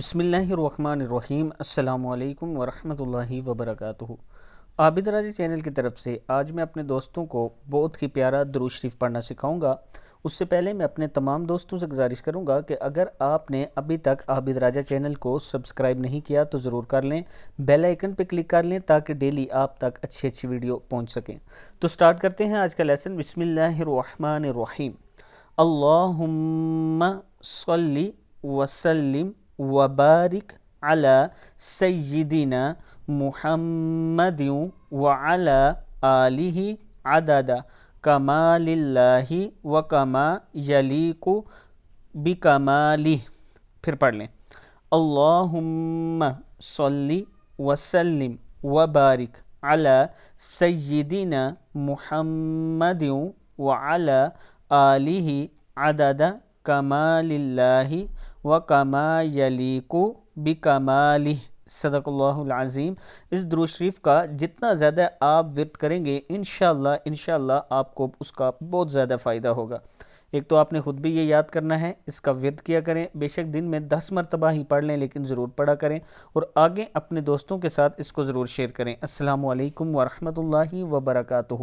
بسم اللہ الرحمن الرحیم۔ السلام علیکم ورحمۃ اللہ وبرکاتہ۔ عابد راضی چینل کی طرف سے آج میں اپنے دوستوں کو بہت ہی پیارا درود شریف پڑھنا سکھاؤں گا۔ اس سے پہلے میں اپنے تمام دوستوں سے گزارش کروں گا کہ اگر آپ نے ابھی تک عابد راجہ چینل کو سبسکرائب نہیں کیا تو ضرور کر لیں، بیل آئیکن پہ کلک کر لیں تاکہ ڈیلی آپ تک اچھی ویڈیو پہنچ سکیں۔ تو سٹارٹ کرتے ہیں آج کا لیسن۔ بسم اللہ الرحمن الرحیم۔ اللہم صلی وسلم وبارک علی سیدنا محمد وعلی آلہ عدد کمال اللہ وکما یلیق بکمالہ۔ پھر پڑھ لیں۔ اللہم صلی وسلم وبارک علی سیدنا محمد وعلی آلہ عدد کمال اللہ وکما یلیق بکمالہ۔ صدق اللہ العظیم۔ اس درود شریف کا جتنا زیادہ آپ ورد کریں گے انشاءاللہ آپ کو اس کا بہت زیادہ فائدہ ہوگا۔ ایک تو آپ نے خود بھی یہ یاد کرنا ہے، اس کا ورد کیا کریں، بے شک دن میں 10 مرتبہ ہی پڑھ لیں لیکن ضرور پڑھا کریں، اور آگے اپنے دوستوں کے ساتھ اس کو ضرور شیئر کریں۔ السلام علیکم ورحمۃ اللہ وبرکاتہ۔